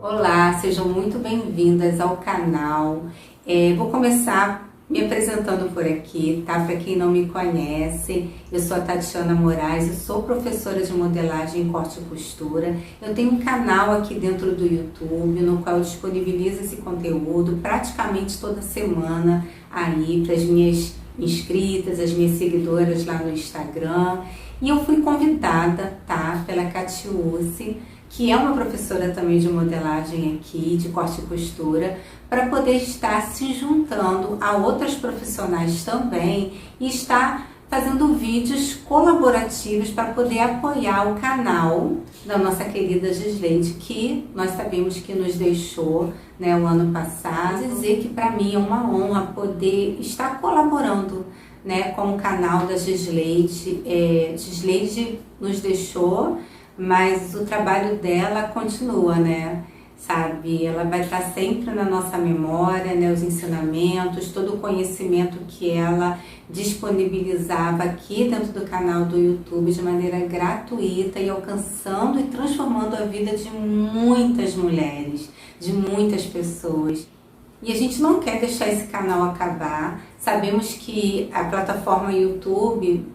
Olá, sejam muito bem-vindas ao canal. Vou começar me apresentando por aqui, tá? Para quem não me conhece, eu sou a Tatiana Moraes, eu sou professora de modelagem em corte e costura. Eu tenho um canal aqui dentro do YouTube, no qual eu disponibilizo esse conteúdo praticamente toda semana aí para as minhas inscritas, as minhas seguidoras lá no Instagram. E eu fui convidada, tá? Pela Catiúce, que é uma professora também de modelagem aqui, de corte e costura, para poder estar se juntando a outras profissionais também e estar fazendo vídeos colaborativos para poder apoiar o canal da nossa querida Gisleide, que nós sabemos que nos deixou, né, o ano passado. Dizer que para mim é uma honra poder estar colaborando, né, com o canal da Gisleide. Gisleide nos deixou, mas o trabalho dela continua, né? Sabe? Ela vai estar sempre na nossa memória, né? Os ensinamentos, todo o conhecimento que ela disponibilizava aqui dentro do canal do YouTube de maneira gratuita e alcançando e transformando a vida de muitas mulheres, de muitas pessoas. E a gente não quer deixar esse canal acabar. Sabemos que a plataforma YouTube,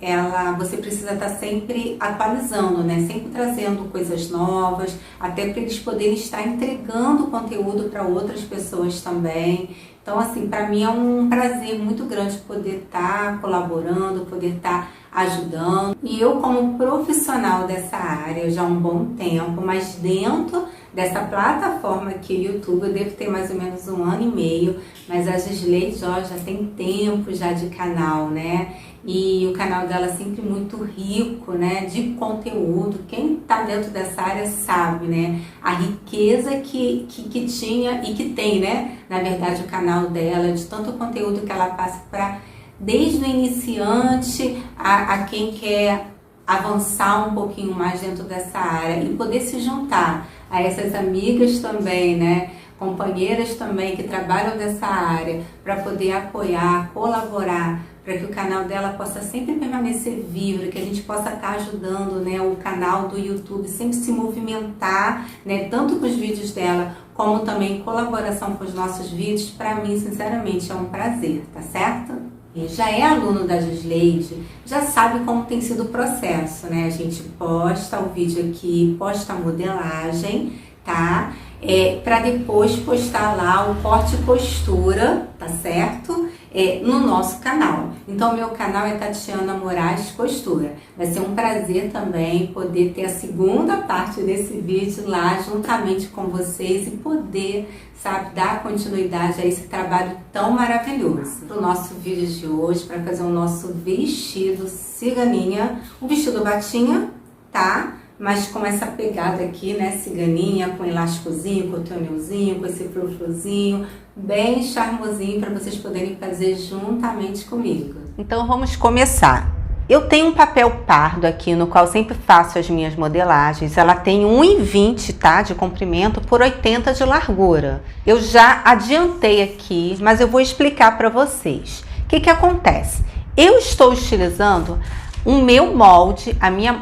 você precisa estar sempre atualizando, né? Sempre trazendo coisas novas, até para eles poderem estar entregando conteúdo para outras pessoas também. Então, assim, para mim é um prazer muito grande poder estar colaborando, poder estar ajudando. E eu, como profissional dessa área já há um bom tempo, mas dentro dessa plataforma aqui, YouTube, eu devo ter mais ou menos 1 ano e meio, mas a Gisleide já tem tempo já de canal, né? E o canal dela é sempre muito rico, né, de conteúdo. Quem tá dentro dessa área sabe, né, a riqueza que tinha e que tem, né, na verdade, o canal dela, de tanto conteúdo que ela passa para desde o iniciante a quem quer avançar um pouquinho mais dentro dessa área e poder se juntar a essas amigas também, né, companheiras também que trabalham nessa área, para poder apoiar, colaborar, para que o canal dela possa sempre permanecer vivo, que a gente possa estar ajudando, né, o canal do YouTube sempre se movimentar, né, tanto com os vídeos dela, como também em colaboração com os nossos vídeos. Para mim, sinceramente, é um prazer, tá certo? E já é aluno da Gisleide, já sabe como tem sido o processo, né? A gente posta o vídeo aqui, posta a modelagem, tá? Para depois postar lá o corte e costura, tá certo? No nosso canal. Então, meu canal é Tatiana Moraes Costura. Vai ser um prazer também poder ter a segunda parte desse vídeo lá juntamente com vocês e poder, sabe, dar continuidade a esse trabalho tão maravilhoso. Para o nosso vídeo de hoje, para fazer o nosso vestido ciganinha, um vestido batinha, tá? Mas com essa pegada aqui, né, ciganinha, com elásticozinho, com tonelzinho, com esse frufruzinho, bem charmosinho para vocês poderem fazer juntamente comigo. Então vamos começar. Eu tenho um papel pardo aqui, no qual sempre faço as minhas modelagens. Ela tem 1,20, tá, de comprimento por 80 de largura. Eu já adiantei aqui, mas eu vou explicar para vocês. O que acontece? Eu estou utilizando o meu molde,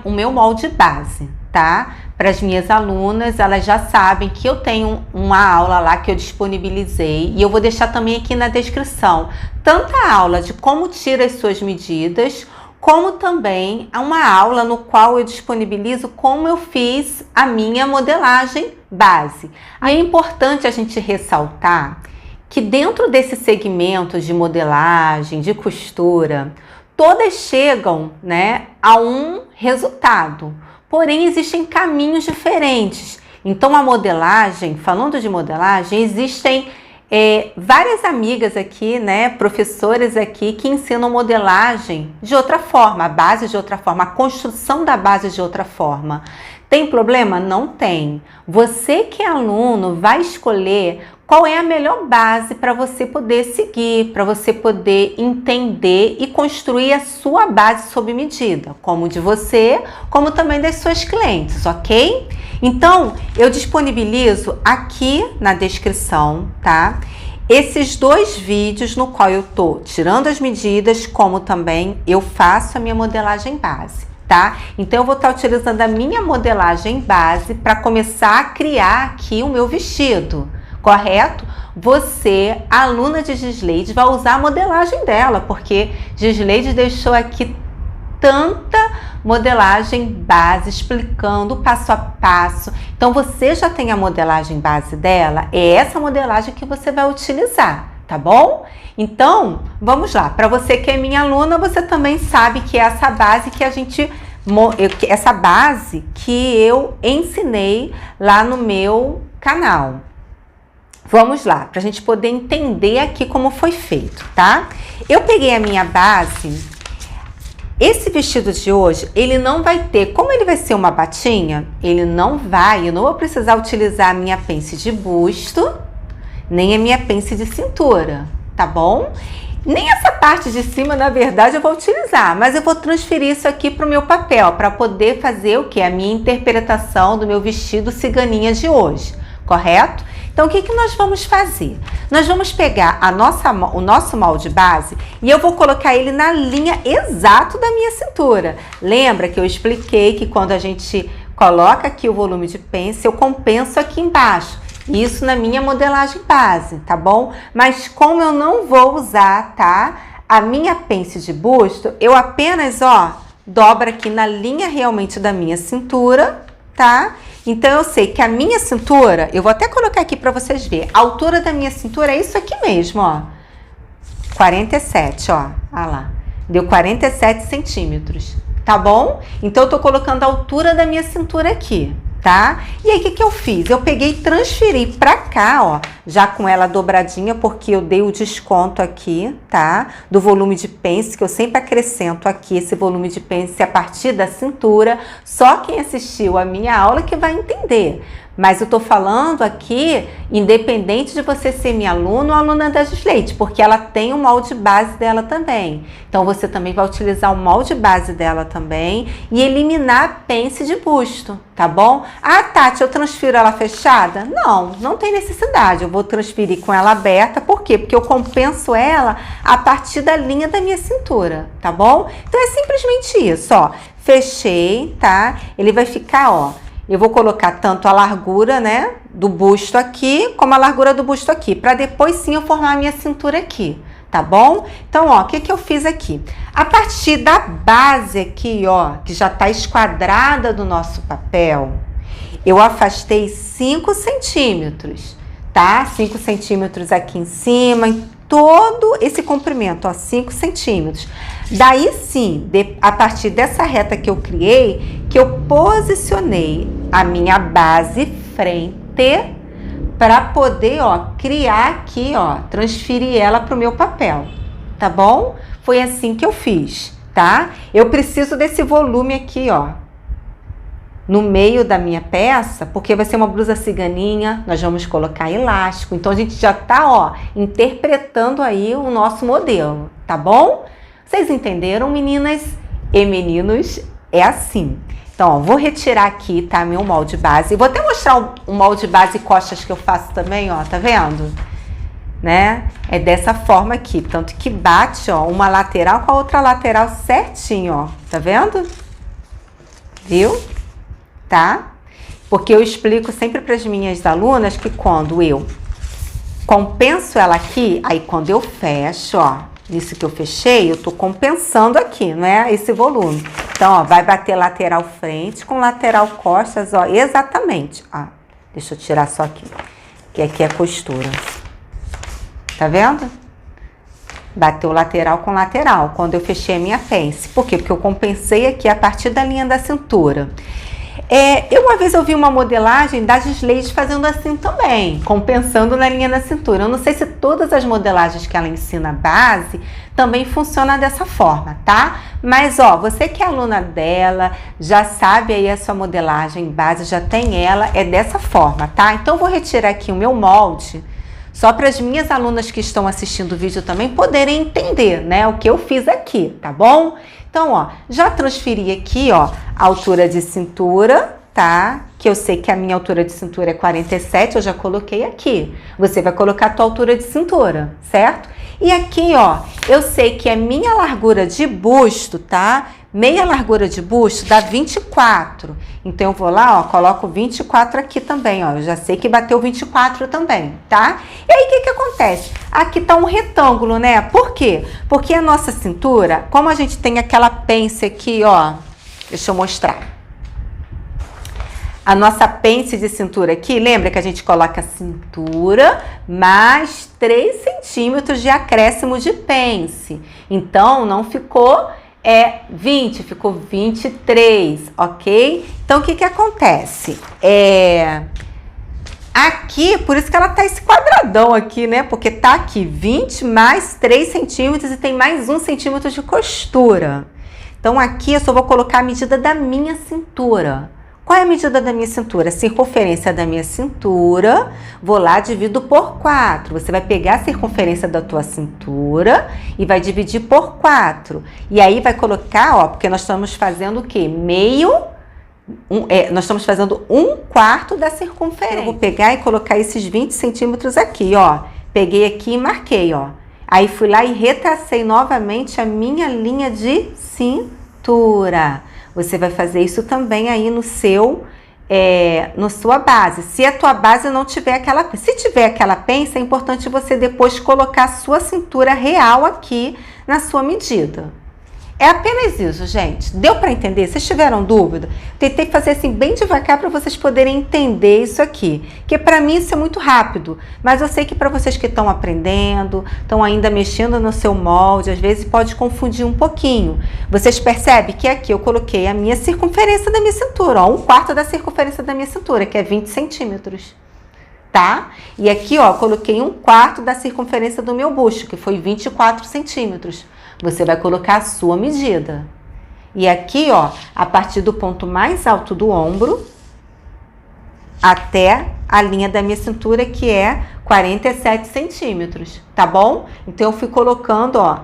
o meu molde base, tá? Para as minhas alunas, elas já sabem que eu tenho uma aula lá que eu disponibilizei e eu vou deixar também aqui na descrição, tanto a aula de como tira as suas medidas, como também uma aula no qual eu disponibilizo como eu fiz a minha modelagem base. Aí é importante a gente ressaltar que dentro desse segmento de modelagem, de costura, todas chegam, né, a um resultado, porém existem caminhos diferentes. Então a modelagem, falando de modelagem, existem várias amigas aqui, né, professoras aqui que ensinam modelagem de outra forma, a base de outra forma, a construção da base de outra forma. Tem problema? Não tem. Você que é aluno vai escolher qual é a melhor base para você poder seguir, para você poder entender e construir a sua base sob medida, como de você, como também das suas clientes, ok? Então, eu disponibilizo aqui na descrição, tá? Esses 2 vídeos no qual eu tô tirando as medidas, como também eu faço a minha modelagem base. tá? Então eu vou estar utilizando a minha modelagem base para começar a criar aqui o meu vestido, correto? Você, aluna de Gisleide, vai usar a modelagem dela, porque Gisleide deixou aqui tanta modelagem base explicando passo a passo. Então você já tem a modelagem base dela, é essa modelagem que você vai utilizar, tá bom? Então, vamos lá. Para você que é minha aluna, você também sabe que é essa base que eu ensinei lá no meu canal. Vamos lá, para a gente poder entender aqui como foi feito, tá? Eu peguei a minha base. Esse vestido de hoje, ele não vai ter, como ele vai ser uma batinha, eu não vou precisar utilizar a minha pence de busto, nem a minha pence de cintura, tá bom? Nem essa parte de cima, na verdade, eu vou utilizar, mas eu vou transferir isso aqui para o meu papel, para poder fazer o que? A minha interpretação do meu vestido ciganinha de hoje, correto? Então, o que nós vamos fazer? Nós vamos pegar o nosso molde base e eu vou colocar ele na linha exata da minha cintura. Lembra que eu expliquei que quando a gente coloca aqui o volume de pence, eu compenso aqui embaixo. Isso na minha modelagem base, tá bom? Mas como eu não vou usar, tá? A minha pence de busto, eu apenas, ó, dobro aqui na linha realmente da minha cintura, tá? Então, eu sei que a minha cintura, eu vou até colocar aqui para vocês verem, a altura da minha cintura é isso aqui mesmo, ó. 47, ó. Olha lá. Deu 47 centímetros, tá bom? Então, eu tô colocando a altura da minha cintura aqui, tá? E aí, o que eu fiz? Eu peguei e transferi pra cá, ó, já com ela dobradinha, porque eu dei o desconto aqui, tá? Do volume de pence, que eu sempre acrescento aqui esse volume de pence a partir da cintura. Só quem assistiu a minha aula que vai entender. Mas eu tô falando aqui, independente de você ser minha aluna ou aluna da Gisleide, porque ela tem o molde base dela também. Então, você também vai utilizar o molde base dela também e eliminar a pence de busto, tá bom? Ah, Tati, eu transfiro ela fechada? Não, não tem necessidade. Eu vou transferir com ela aberta. Por quê? Porque eu compenso ela a partir da linha da minha cintura, tá bom? Então, é simplesmente isso, ó. Fechei, tá? Ele vai ficar, ó. Eu vou colocar tanto a largura, né, do busto aqui, como a largura do busto aqui, para depois sim eu formar a minha cintura aqui, tá bom? Então, ó, o que eu fiz aqui? A partir da base aqui, ó, que já tá esquadrada do nosso papel, eu afastei 5 centímetros, tá? 5 centímetros aqui em cima, em todo esse comprimento, ó, 5 centímetros. Daí sim, a partir dessa reta que eu criei, que eu posicionei a minha base frente para poder, ó, criar aqui, ó, transferir ela para o meu papel, tá bom? Foi assim que eu fiz, tá? Eu preciso desse volume aqui, ó, no meio da minha peça, porque vai ser uma blusa ciganinha, nós vamos colocar elástico, então a gente já tá, ó, interpretando aí o nosso modelo, tá bom? Vocês entenderam, meninas e meninos? É assim. Então, ó, vou retirar aqui, tá, meu molde base. Vou até mostrar o molde base costas que eu faço também, ó, tá vendo? Né? É dessa forma aqui, tanto que bate, ó, uma lateral com a outra lateral certinho, ó, tá vendo? Viu? Tá? Porque eu explico sempre para as minhas alunas que quando eu compenso ela aqui, aí quando eu fecho, ó, nisso que eu fechei, eu tô compensando aqui, não é? Esse volume. Então, ó, vai bater lateral frente com lateral costas, ó, exatamente. Ó, deixa eu tirar só aqui, que aqui é a costura. Tá vendo? Bateu lateral com lateral, quando eu fechei a minha pence. Por quê? Porque eu compensei aqui a partir da linha da cintura. Uma vez eu vi uma modelagem da Gisleide fazendo assim também, compensando na linha da cintura. Eu não sei se todas as modelagens que ela ensina base também funcionam dessa forma, tá? Mas, ó, você que é aluna dela, já sabe aí a sua modelagem base, já tem ela, é dessa forma, tá? Então, eu vou retirar aqui o meu molde, só para as minhas alunas que estão assistindo o vídeo também poderem entender, né, o que eu fiz aqui, tá bom? Então, ó, já transferi aqui, ó, a altura de cintura, tá? Que eu sei que a minha altura de cintura é 47, eu já coloquei aqui. Você vai colocar a tua altura de cintura, certo? E aqui, ó, eu sei que a minha largura de busto, tá? Meia largura de busto dá 24. Então, eu vou lá, ó, coloco 24 aqui também, ó. Eu já sei que bateu 24 também, tá? E aí, o que que acontece? Aqui tá um retângulo, né? Por quê? Porque a nossa cintura, como a gente tem aquela pence aqui, ó. Deixa eu mostrar. A nossa pence de cintura aqui, lembra que a gente coloca a cintura mais 3 centímetros de acréscimo de pence. Então, não ficou 20, ficou 23, ok? Então, o que que acontece? Aqui, por isso que ela tá esse quadradão aqui, né? Porque tá aqui 20 mais 3 centímetros e tem mais 1 centímetro de costura. Então, aqui eu só vou colocar a medida da minha cintura. Qual é a medida da minha cintura? A circunferência da minha cintura, vou lá, divido por 4. Você vai pegar a circunferência da tua cintura e vai dividir por 4. E aí vai colocar, ó, porque nós estamos fazendo o quê? Nós estamos fazendo 1/4 da circunferência. Eu vou pegar e colocar esses 20 centímetros aqui, ó. Peguei aqui e marquei, ó. Aí fui lá e retracei novamente a minha linha de cintura. Você vai fazer isso também aí no sua base. Se a tua base não tiver se tiver aquela pence, é importante você depois colocar a sua cintura real aqui na sua medida. É apenas isso, gente. Deu para entender? Vocês tiveram dúvida? Tentei fazer assim bem devagar para vocês poderem entender isso aqui. Que para mim isso é muito rápido, mas eu sei que para vocês que estão aprendendo, estão ainda mexendo no seu molde, às vezes pode confundir um pouquinho. Vocês percebem que aqui eu coloquei a minha circunferência da minha cintura, ó, 1/4 da circunferência da minha cintura, que é 20 centímetros. Tá? E aqui, ó, coloquei 1/4 da circunferência do meu busto, que foi 24 centímetros. Você vai colocar a sua medida. E aqui, ó, a partir do ponto mais alto do ombro até a linha da minha cintura, que é 47 centímetros, tá bom? Então, eu fui colocando, ó,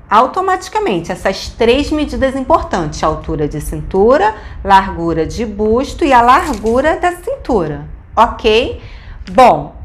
automaticamente essas 3 medidas importantes: a altura de cintura, largura de busto e a largura da cintura, ok? Bom,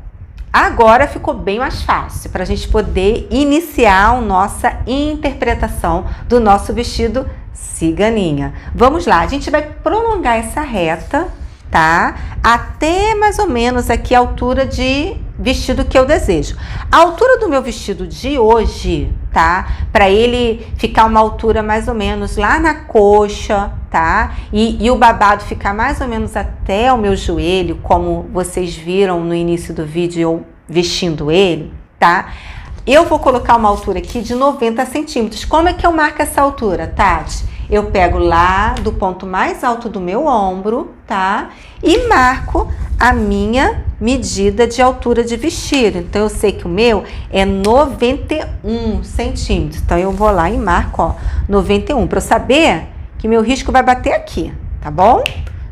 agora ficou bem mais fácil para a gente poder iniciar a nossa interpretação do nosso vestido ciganinha. Vamos lá, a gente vai prolongar essa reta, tá? Até mais ou menos aqui a altura de vestido que eu desejo. A altura do meu vestido de hoje, tá? Para ele ficar uma altura mais ou menos lá na coxa, tá? E o babado ficar mais ou menos até o meu joelho, como vocês viram no início do vídeo eu vestindo ele, tá? Eu vou colocar uma altura aqui de 90 centímetros. Como é que eu marco essa altura, Tati? Eu pego lá do ponto mais alto do meu ombro, tá? E marco a minha medida de altura de vestido. Então, eu sei que o meu é 91 centímetros. Então, eu vou lá e marco, ó, 91, para eu saber que meu risco vai bater aqui, tá bom?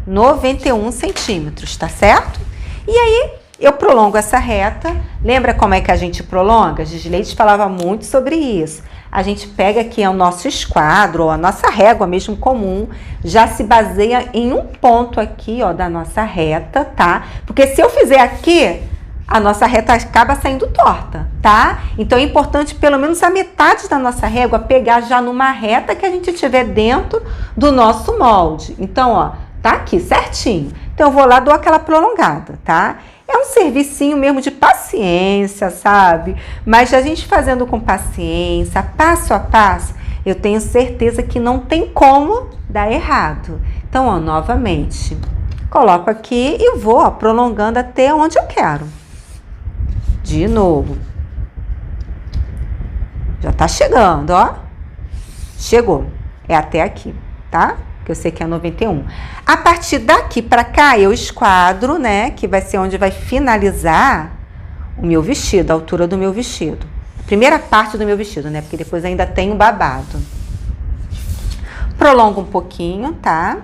91 centímetros, tá certo? E aí, eu prolongo essa reta. Lembra como é que a gente prolonga? A Gisleide falava muito sobre isso. A gente pega aqui o nosso esquadro, ou a nossa régua mesmo comum, já se baseia em um ponto aqui, ó, da nossa reta, tá? Porque se eu fizer aqui, a nossa reta acaba saindo torta, tá? Então, é importante pelo menos a metade da nossa régua pegar já numa reta que a gente tiver dentro do nosso molde. Então, ó, tá aqui certinho. Então, eu vou lá, dou aquela prolongada, tá? É um servicinho mesmo de paciência, sabe? Mas a gente fazendo com paciência, passo a passo, eu tenho certeza que não tem como dar errado. Então, ó, novamente, coloco aqui e vou, ó, prolongando até onde eu quero. De novo. Já tá chegando, ó. Chegou. É até aqui, tá? Que eu sei que é 91. A partir daqui para cá, eu esquadro, né? Que vai ser onde vai finalizar o meu vestido, a altura do meu vestido. A primeira parte do meu vestido, né? Porque depois ainda tem o babado. Prolongo um pouquinho, tá?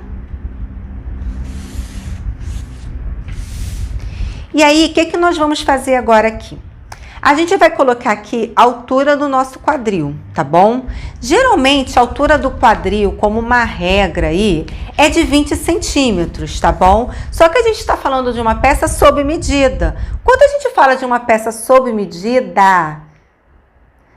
E aí, o que nós vamos fazer agora aqui? A gente vai colocar aqui a altura do nosso quadril, tá bom? Geralmente, a altura do quadril, como uma regra aí, é de 20 centímetros, tá bom? Só que a gente está falando de uma peça sob medida. Quando a gente fala de uma peça sob medida,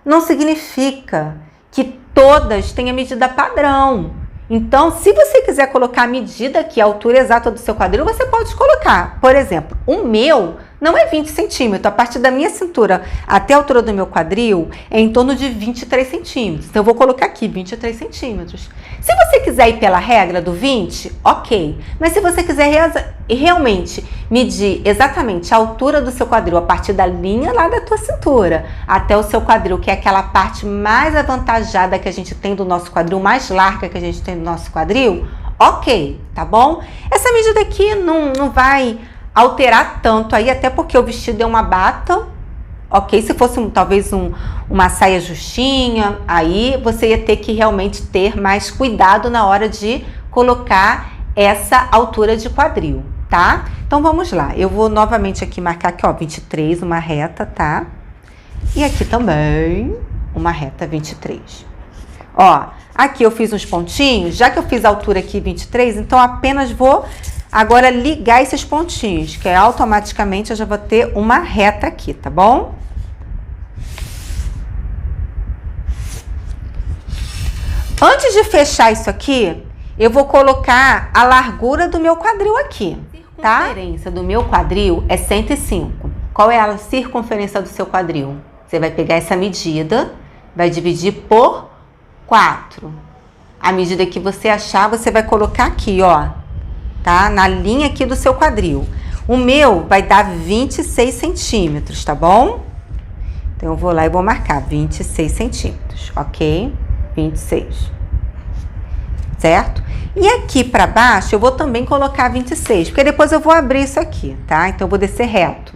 não significa que todas têm a medida padrão. Então, se você quiser colocar a medida aqui, a altura exata do seu quadril, você pode colocar. Por exemplo, o meu não é 20 centímetros. A partir da minha cintura até a altura do meu quadril é em torno de 23 centímetros. Então, eu vou colocar aqui 23 centímetros. Se você quiser ir pela regra do 20, ok. Mas se você quiser realmente medir exatamente a altura do seu quadril a partir da linha lá da tua cintura até o seu quadril, que é aquela parte mais avantajada que a gente tem do nosso quadril, mais larga que a gente tem do nosso quadril, ok, tá bom? Essa medida aqui não vai alterar tanto aí, até porque o vestido é uma bata, ok? Se fosse talvez uma saia justinha, aí você ia ter que realmente ter mais cuidado na hora de colocar essa altura de quadril, tá? Então vamos lá, eu vou novamente aqui marcar aqui, ó, 23, uma reta, tá? E aqui também uma reta 23. Ó, aqui eu fiz uns pontinhos, já que eu fiz a altura aqui 23, então apenas vou agora ligar esses pontinhos, que automaticamente eu já vou ter uma reta aqui, tá bom? Antes de fechar isso aqui, eu vou colocar a largura do meu quadril aqui, tá? A circunferência do meu quadril é 105. Qual é a circunferência do seu quadril? Você vai pegar essa medida, vai dividir por 4. A medida que você achar, você vai colocar aqui, ó, tá? Na linha aqui do seu quadril. O meu vai dar 26 centímetros, tá bom? Então, eu vou lá e vou marcar 26 centímetros, ok? 26. Certo? E aqui para baixo, eu vou também colocar 26, porque depois eu vou abrir isso aqui, tá? Então, eu vou descer reto.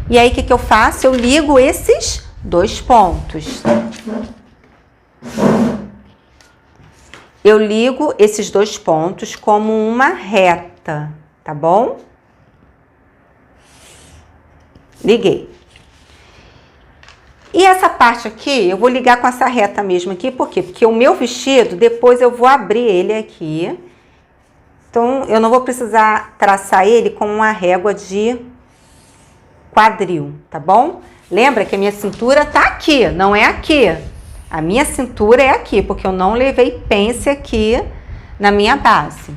E aí, o que eu faço? Eu ligo esses dois pontos. Eu ligo esses dois pontos como uma reta, tá bom? Liguei. E essa parte aqui, eu vou ligar com essa reta mesmo aqui, por quê? Porque o meu vestido, depois eu vou abrir ele aqui. Então, eu não vou precisar traçar ele com uma régua de quadril, tá bom? Lembra que a minha cintura tá aqui, não é aqui. A minha cintura é aqui, porque eu não levei pence aqui na minha base.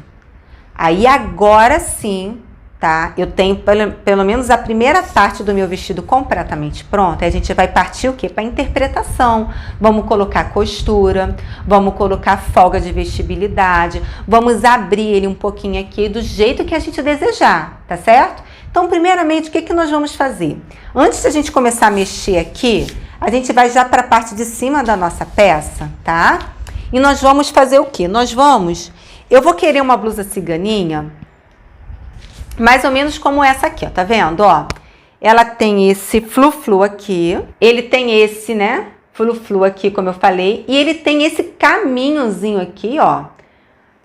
Aí, agora sim, tá? Eu tenho pelo menos a primeira parte do meu vestido completamente pronta. Aí a gente vai partir o quê? Para interpretação. Vamos colocar costura, vamos colocar folga de vestibilidade, vamos abrir ele um pouquinho aqui do jeito que a gente desejar, tá certo? Então, primeiramente, o que nós vamos fazer? Antes de a gente começar a mexer aqui, a gente vai já para a parte de cima da nossa peça, tá? E nós vamos fazer o quê? Eu vou querer uma blusa ciganinha, mais ou menos como essa aqui, ó, tá vendo, ó? Ela tem esse flu-flu aqui, ele tem esse, né, flu-flu aqui, como eu falei, e ele tem esse caminhozinho aqui, ó,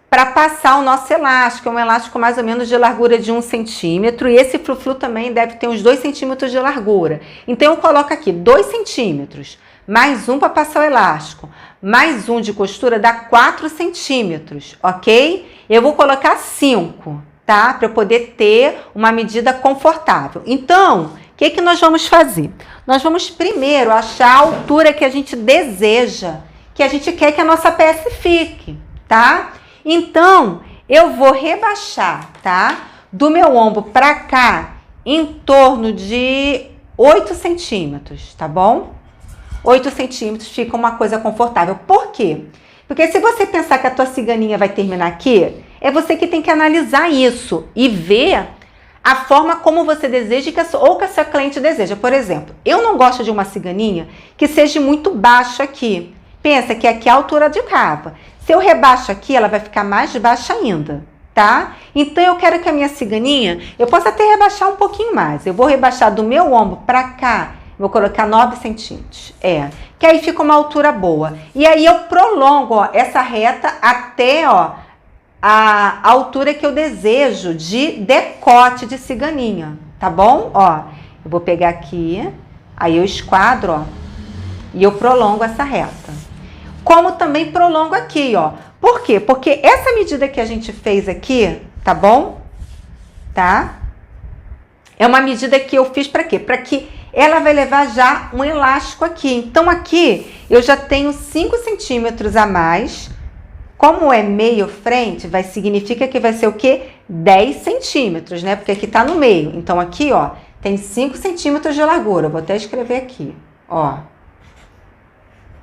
para passar o nosso elástico, é um elástico mais ou menos de largura de 1 centímetro, e esse flu-flu também deve ter uns 2 centímetros de largura. Então, eu coloco aqui 2 centímetros, mais um para passar o elástico, mais um de costura dá 4 centímetros, ok? Eu vou colocar 5, tá? Para eu poder ter uma medida confortável. Então, o que nós vamos fazer? Nós vamos primeiro achar a altura que a gente deseja, que a gente quer que a nossa peça fique, tá? Então, eu vou rebaixar, tá? Do meu ombro para cá, em torno de 8 centímetros, tá bom? 8 centímetros fica uma coisa confortável. Por quê? Porque se você pensar que a tua ciganinha vai terminar aqui, é você que tem que analisar isso e ver a forma como você deseja ou que a sua cliente deseja. Por exemplo, eu não gosto de uma ciganinha que seja muito baixa aqui. Pensa que aqui é a altura de cava. Se eu rebaixo aqui, ela vai ficar mais baixa ainda, tá? Então, eu quero que a minha ciganinha, eu possa até rebaixar um pouquinho mais. Eu vou rebaixar do meu ombro para cá, vou colocar 9 centímetros. Que aí fica uma altura boa. E aí, eu prolongo, ó, essa reta até, ó, a altura que eu desejo de decote de ciganinha, tá bom? Ó, Eu vou pegar aqui, aí eu esquadro, ó, e eu prolongo essa reta. Como também prolongo aqui, ó. Por quê? Porque essa medida que a gente fez aqui, tá bom? Tá? É uma medida que eu fiz para quê? Para que ela vai levar já um elástico aqui. Então, aqui eu já tenho 5 centímetros a mais. Como é meio frente, significa que vai ser o quê? 10 centímetros, né? Porque aqui tá no meio. Então, aqui, ó, tem 5 centímetros de largura. Eu vou até escrever aqui, ó.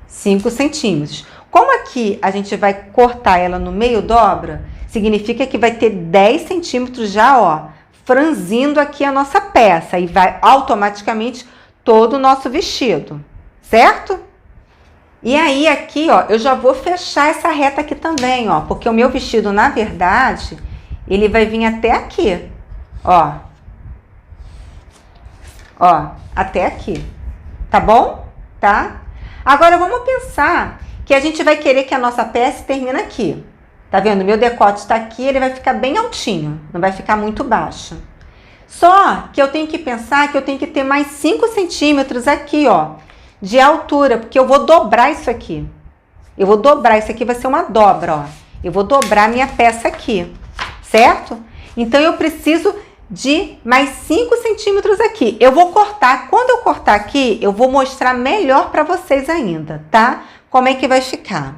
5 centímetros. Como aqui a gente vai cortar ela no meio dobra, significa que vai ter 10 centímetros já, ó, franzindo aqui a nossa peça. E vai automaticamente todo o nosso vestido, certo? E aí aqui, ó, eu já vou fechar essa reta aqui também, ó, porque o meu vestido, na verdade, ele vai vir até aqui, ó. Ó, até aqui, tá bom? Tá? Agora, vamos pensar que a gente vai querer que a nossa peça termine aqui. Tá vendo? Meu decote está aqui, ele vai ficar bem altinho, não vai ficar muito baixo. Só que eu tenho que pensar que eu tenho que ter mais 5 centímetros aqui, ó, de altura, porque eu vou dobrar isso aqui. Eu vou dobrar, isso aqui vai ser uma dobra, ó. Eu vou dobrar minha peça aqui, certo? Então, eu preciso de mais 5 centímetros aqui. Eu vou cortar, quando eu cortar aqui, eu vou mostrar melhor para vocês ainda, tá? Como é que vai ficar.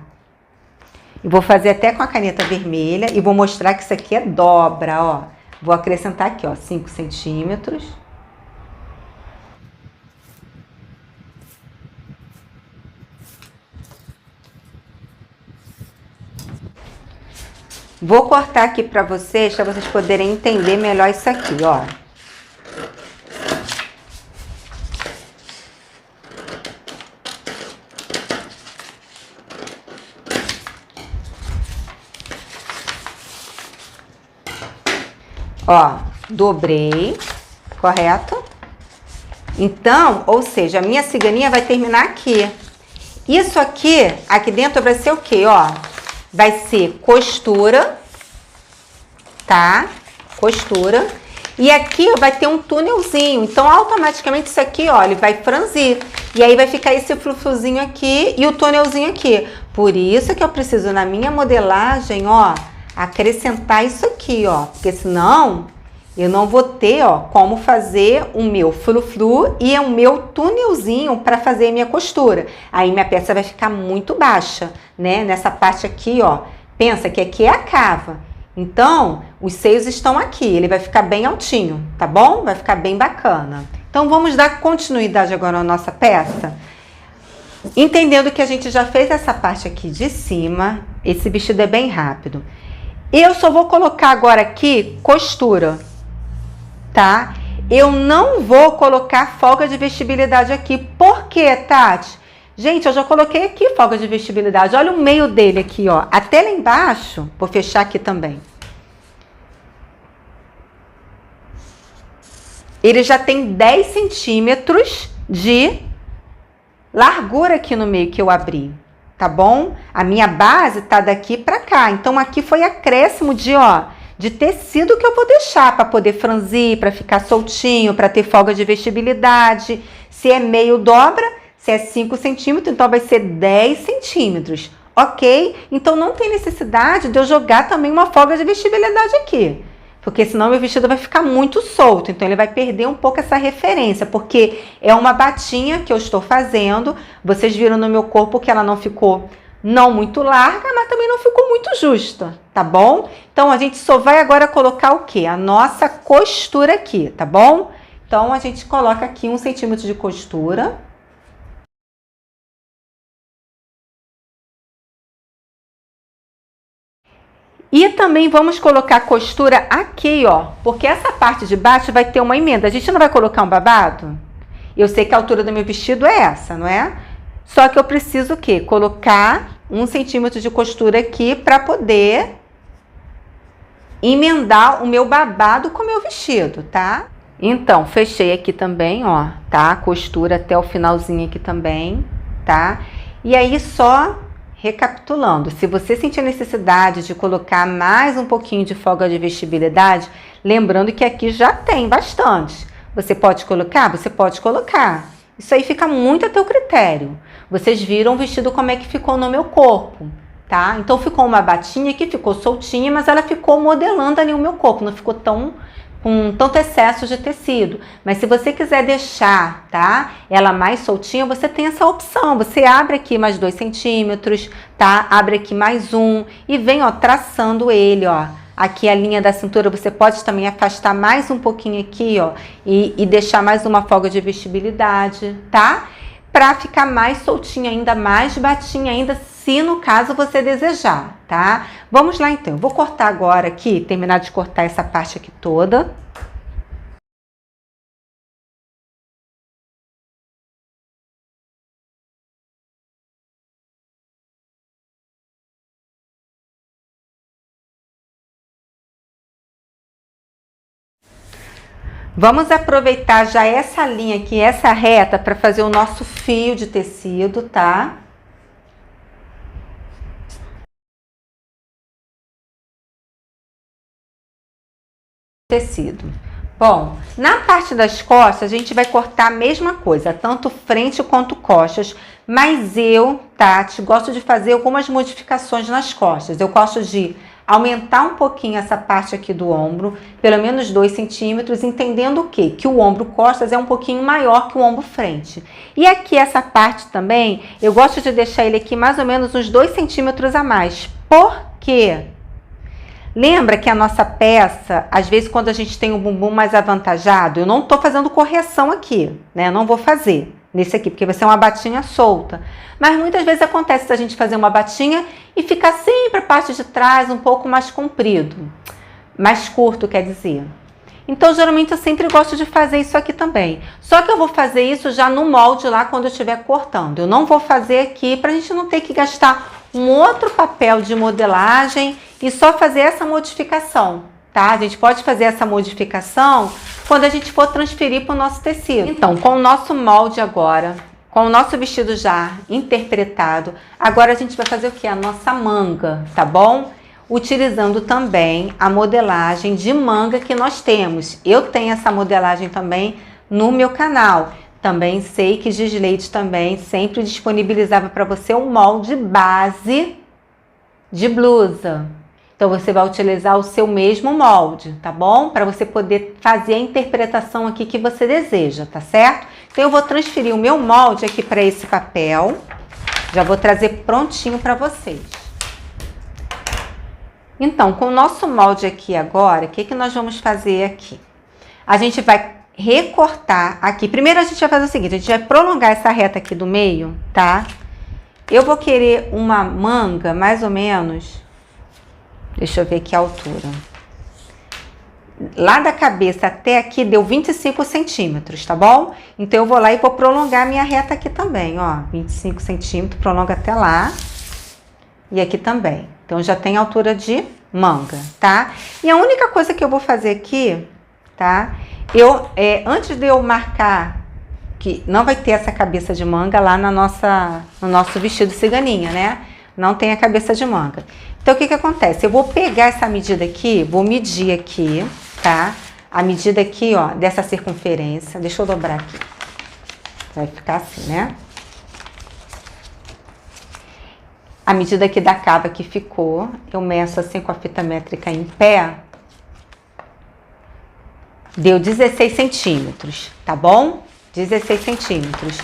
Eu vou fazer até com a caneta vermelha e vou mostrar que isso aqui é dobra, ó. Vou acrescentar aqui, ó, 5 centímetros. Vou cortar aqui para vocês poderem entender melhor isso aqui, ó. Ó, dobrei, correto? Então, ou seja, a minha ciganinha vai terminar aqui. Isso aqui, aqui dentro vai ser o quê, ó? Vai ser costura, tá? Costura. E aqui vai ter um túnelzinho. Então, automaticamente isso aqui, ó, ele vai franzir. E aí vai ficar esse frufruzinho aqui e o túnelzinho aqui. Por isso que eu preciso, na minha modelagem, ó, acrescentar isso aqui, ó. Porque senão eu não vou ter, ó, como fazer o meu frufru e o meu túnelzinho para fazer a minha costura. Aí minha peça vai ficar muito baixa, né? Nessa parte aqui, ó. Pensa que aqui é a cava. Então, os seios estão aqui. Ele vai ficar bem altinho, tá bom? Vai ficar bem bacana. Então, vamos dar continuidade agora à nossa peça. Entendendo que a gente já fez essa parte aqui de cima. Esse vestido é bem rápido. Eu só vou colocar agora aqui costura, tá? Eu não vou colocar folga de vestibilidade aqui. Por quê, Tati? Gente, eu já coloquei aqui folga de vestibilidade. Olha o meio dele aqui, ó. Até lá embaixo. Vou fechar aqui também. Ele já tem 10 centímetros de largura aqui no meio que eu abri. Tá bom? A minha base tá daqui pra cá. Então, aqui foi acréscimo de tecido que eu vou deixar para poder franzir, para ficar soltinho, para ter folga de vestibilidade. Se é meio dobra, se é 5 centímetros, então vai ser 10 centímetros, ok? Então, não tem necessidade de eu jogar também uma folga de vestibilidade aqui. Porque senão meu vestido vai ficar muito solto, então ele vai perder um pouco essa referência, porque é uma batinha que eu estou fazendo. Vocês viram no meu corpo que ela não ficou não muito larga, mas também não ficou muito justa, tá bom? Então, a gente só vai agora colocar o quê? A nossa costura aqui, tá bom? Então, a gente coloca aqui 1 centímetro de costura. E também vamos colocar costura aqui, ó, porque essa parte de baixo vai ter uma emenda. A gente não vai colocar um babado? Eu sei que a altura do meu vestido é essa, não é? Só que eu preciso o quê? Colocar 1 centímetro de costura aqui para poder emendar o meu babado com o meu vestido, tá? Então, fechei aqui também, ó, tá? Costura até o finalzinho aqui também, tá? E aí, só recapitulando, se você sentir necessidade de colocar mais um pouquinho de folga de vestibilidade, lembrando que aqui já tem bastante. Você pode colocar? Você pode colocar. Isso aí fica muito a teu critério. Vocês viram o vestido como é que ficou no meu corpo, tá? Então ficou uma batinha que ficou soltinha, mas ela ficou modelando ali o meu corpo, não ficou com tanto excesso de tecido. Mas se você quiser deixar, tá, ela mais soltinha, você tem essa opção. Você abre aqui mais 2 centímetros, tá? Abre aqui mais 1 e vem, ó, traçando ele, ó. Aqui a linha da cintura, você pode também afastar mais um pouquinho aqui, ó, e deixar mais uma folga de vestibilidade, tá? Pra ficar mais soltinha ainda, mais batinha ainda, se no caso você desejar, tá? Vamos lá então, eu vou cortar agora aqui, terminar de cortar essa parte aqui toda. Vamos aproveitar já essa linha aqui, essa reta, para fazer o nosso fio de tecido, tá? Tecido. Bom, na parte das costas, a gente vai cortar a mesma coisa, tanto frente quanto costas, mas eu, Tati, gosto de fazer algumas modificações nas costas. Eu gosto de aumentar um pouquinho essa parte aqui do ombro, pelo menos 2 centímetros, entendendo o quê? Que o ombro costas é um pouquinho maior que o ombro frente. E aqui essa parte também, eu gosto de deixar ele aqui mais ou menos uns 2 centímetros a mais. Por quê? Lembra que a nossa peça, às vezes quando a gente tem o bumbum mais avantajado, eu não tô fazendo correção aqui, né? Eu não vou fazer nesse aqui, porque vai ser uma batinha solta. Mas muitas vezes acontece da gente fazer uma batinha e ficar sempre a parte de trás um pouco mais comprido. Mais curto, quer dizer. Então, geralmente, eu sempre gosto de fazer isso aqui também. Só que eu vou fazer isso já no molde lá quando eu estiver cortando. Eu não vou fazer aqui pra gente não ter que gastar um outro papel de modelagem e só fazer essa modificação, tá? A gente pode fazer essa modificação quando a gente for transferir para o nosso tecido. Então, com o nosso molde agora, com o nosso vestido já interpretado, agora a gente vai fazer o quê? A nossa manga, tá bom? Utilizando também a modelagem de manga que nós temos. Eu tenho essa modelagem também no meu canal. Também sei que Gisleide também sempre disponibilizava para você um molde base de blusa. Então, você vai utilizar o seu mesmo molde, tá bom? Para você poder fazer a interpretação aqui que você deseja, tá certo? Então, eu vou transferir o meu molde aqui para esse papel. Já vou trazer prontinho para vocês. Então, com o nosso molde aqui agora, o que que nós vamos fazer aqui? A gente vai recortar aqui. Primeiro, a gente vai fazer o seguinte, a gente vai prolongar essa reta aqui do meio, tá? Eu vou querer uma manga, mais ou menos... Deixa eu ver aqui a altura. Lá da cabeça até aqui deu 25 centímetros, tá bom? Então, eu vou lá e vou prolongar a minha reta aqui também, ó. 25 centímetros, prolonga até lá. E aqui também. Então, já tem altura de manga, tá? E a única coisa que eu vou fazer aqui, tá? Antes de eu marcar que não vai ter essa cabeça de manga lá no nosso vestido ciganinha, né? Não tem a cabeça de manga. Então, o que que acontece? Eu vou pegar essa medida aqui, vou medir aqui, tá? A medida aqui, ó, dessa circunferência. Deixa eu dobrar aqui. Vai ficar assim, né? A medida aqui da cava que ficou, eu meço assim com a fita métrica em pé. Deu 16 centímetros, tá bom? 16 centímetros.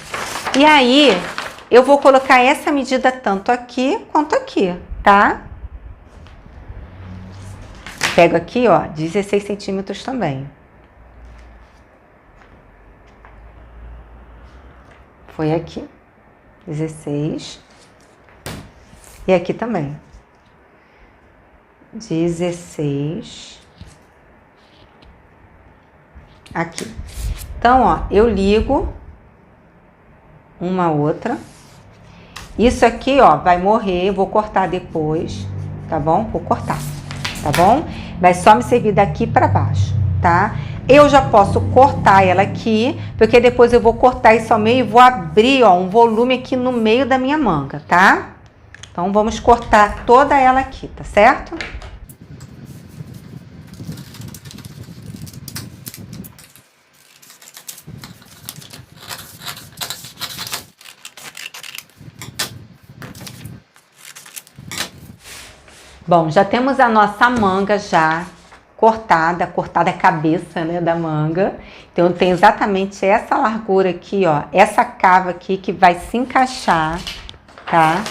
E aí, eu vou colocar essa medida tanto aqui quanto aqui, tá? Pego aqui, ó, 16 centímetros também. Foi aqui, 16. E aqui também. 16. Aqui. Então, ó, eu ligo uma outra. Isso aqui, ó, vai morrer, vou cortar depois, tá bom? Vou cortar, tá bom? Vai só me servir daqui pra baixo, tá? Eu já posso cortar ela aqui, porque depois eu vou cortar isso ao meio e vou abrir, ó, um volume aqui no meio da minha manga, tá? Então, vamos cortar toda ela aqui, tá certo? Bom, já temos a nossa manga já cortada a cabeça, né, da manga. Então, tem exatamente essa largura aqui, ó, essa cava aqui que vai se encaixar, tá?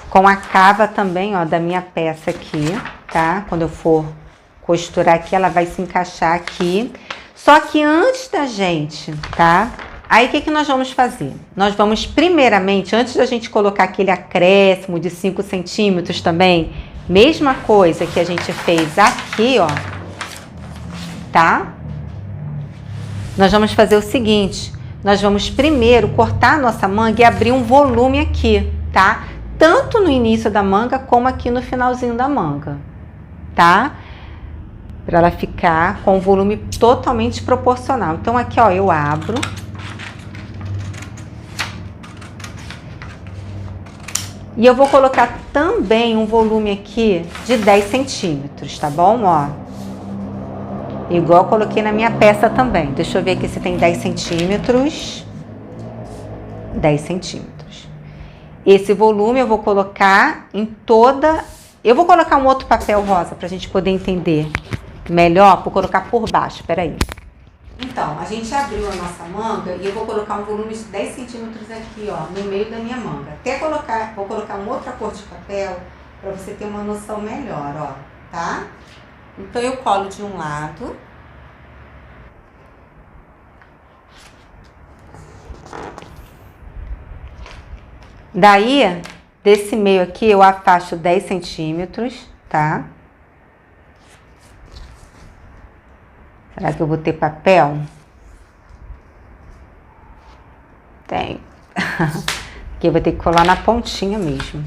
Com a cava também, ó, da minha peça aqui, tá? Quando eu for costurar aqui, ela vai se encaixar aqui. Só que antes da gente, tá? Aí, o que nós vamos fazer? Nós vamos, primeiramente, antes da gente colocar aquele acréscimo de 5 centímetros também, mesma coisa que a gente fez aqui, ó, tá? Nós vamos fazer o seguinte, nós vamos primeiro cortar a nossa manga e abrir um volume aqui, tá? Tanto no início da manga, como aqui no finalzinho da manga, tá? Para ela ficar com o volume totalmente proporcional. Então, aqui, ó, eu abro. E eu vou colocar também um volume aqui de 10 centímetros, tá bom? Ó, igual eu coloquei na minha peça também. Deixa eu ver aqui se tem 10 centímetros. 10 centímetros. Esse volume eu vou colocar em toda... Eu vou colocar um outro papel rosa pra gente poder entender melhor. Vou colocar por baixo, peraí. Então, a gente abriu a nossa manga e eu vou colocar um volume de 10 centímetros aqui, ó, no meio da minha manga. Até colocar, vou colocar uma outra cor de papel para você ter uma noção melhor, ó, tá? Então, eu colo de um lado. Daí, desse meio aqui, eu afasto 10 centímetros, tá? Será que eu vou ter papel? Tem. Aqui eu vou ter que colar na pontinha mesmo.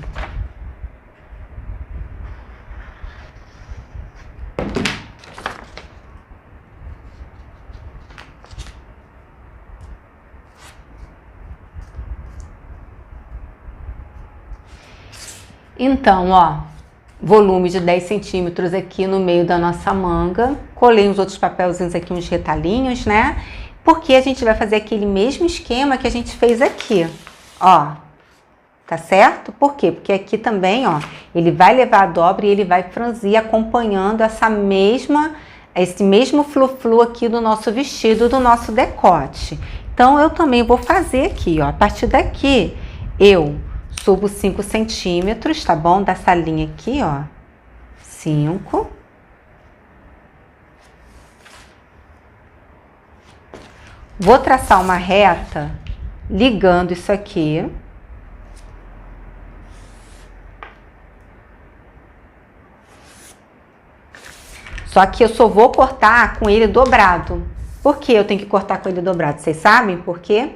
Então, ó, volume de 10 centímetros aqui no meio da nossa manga. Colei uns outros papelzinhos aqui, uns retalhinhos, né? Porque a gente vai fazer aquele mesmo esquema que a gente fez aqui, ó. Tá certo? Por quê? Porque aqui também, ó, ele vai levar a dobra e ele vai franzir acompanhando esse mesmo flu-flu aqui do nosso vestido, do nosso decote. Então, eu também vou fazer aqui, ó. A partir daqui, eu subo 5 centímetros, tá bom? Dessa linha aqui, ó. 5. Vou traçar uma reta ligando isso aqui. Só que eu só vou cortar com ele dobrado. Por que eu tenho que cortar com ele dobrado? Vocês sabem por quê?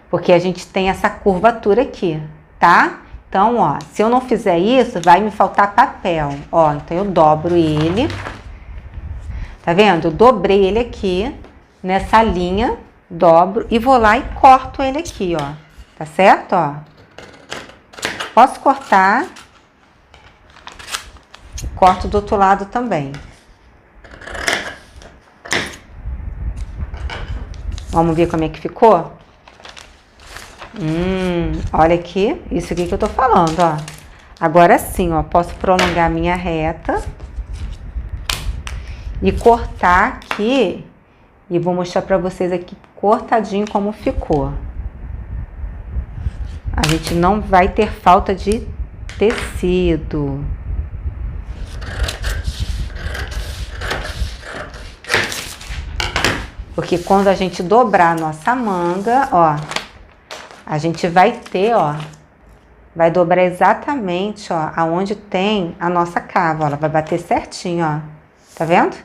Porque a gente tem essa curvatura aqui, tá? Então, ó, se eu não fizer isso, vai me faltar papel. Ó, então eu dobro ele. Tá vendo? Eu dobrei ele aqui, nessa linha, dobro e vou lá e corto ele aqui, ó. Tá certo, ó? Posso cortar. Corto do outro lado também. Vamos ver como é que ficou? Olha aqui, isso aqui que eu tô falando, ó. Agora sim, ó, posso prolongar a minha reta e cortar aqui. E vou mostrar pra vocês aqui cortadinho como ficou. A gente não vai ter falta de tecido. Porque quando a gente dobrar a nossa manga, ó, a gente vai ter, ó, vai dobrar exatamente, ó, aonde tem a nossa cava, ó, ela vai bater certinho, ó, tá vendo?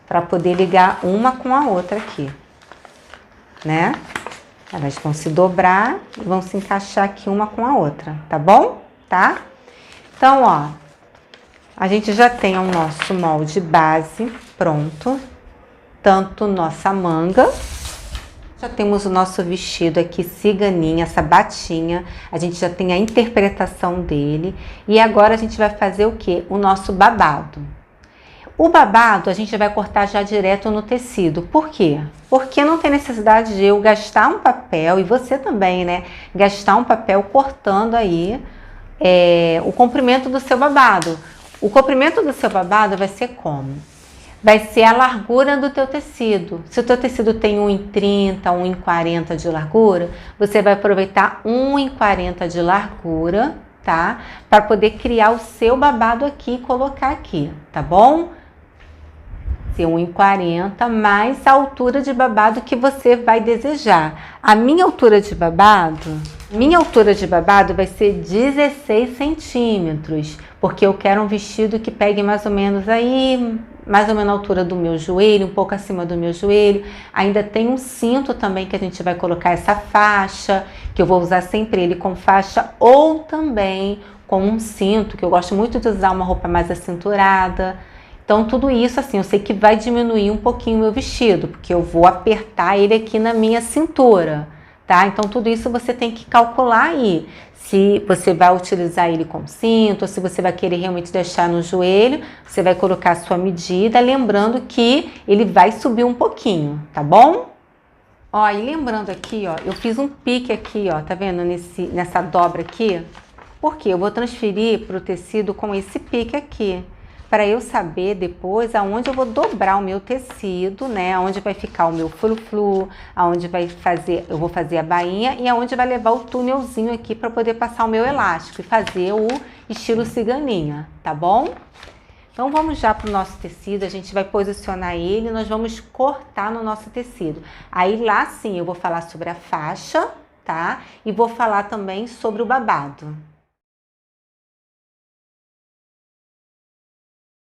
Pra poder ligar uma com a outra aqui, né? Elas vão se dobrar e vão se encaixar aqui uma com a outra, tá bom? Tá? Então, ó, a gente já tem o nosso molde base pronto. Tanto nossa manga, já temos o nosso vestido aqui, ciganinha, essa batinha, a gente já tem a interpretação dele. E agora a gente vai fazer o quê? O nosso babado. O babado a gente vai cortar já direto no tecido. Por quê? Porque não tem necessidade de eu gastar um papel, e você também, né? Gastar um papel cortando aí o comprimento do seu babado. O comprimento do seu babado vai ser como? Vai ser a largura do teu tecido. Se o teu tecido tem 1,30, 1,40 de largura, você vai aproveitar 1,40 de largura, tá? Para poder criar o seu babado aqui e colocar aqui, tá bom? Ser 1,40 mais a altura de babado que você vai desejar. A minha altura de babado vai ser 16 centímetros, porque eu quero um vestido que pegue mais ou menos aí, mais ou menos a altura do meu joelho, um pouco acima do meu joelho. Ainda tem um cinto também que a gente vai colocar essa faixa, que eu vou usar sempre ele com faixa ou também com um cinto, que eu gosto muito de usar uma roupa mais acinturada. Então, tudo isso, assim, eu sei que vai diminuir um pouquinho o meu vestido, porque eu vou apertar ele aqui na minha cintura, tá? Então, tudo isso você tem que calcular aí. Se você vai utilizar ele com cinto, ou se você vai querer realmente deixar no joelho, você vai colocar a sua medida, lembrando que ele vai subir um pouquinho, tá bom? Ó, e lembrando aqui, ó, eu fiz um pique aqui, ó, tá vendo? Nessa dobra aqui. Porque eu vou transferir para o tecido com esse pique aqui, para eu saber depois aonde eu vou dobrar o meu tecido, né? Aonde vai ficar o meu frufru, aonde eu vou fazer a bainha e aonde vai levar o túnelzinho aqui para poder passar o meu elástico e fazer o estilo ciganinha, tá bom? Então vamos já para o nosso tecido, a gente vai posicionar ele, nós vamos cortar no nosso tecido. Aí lá sim eu vou falar sobre a faixa, tá? E vou falar também sobre o babado.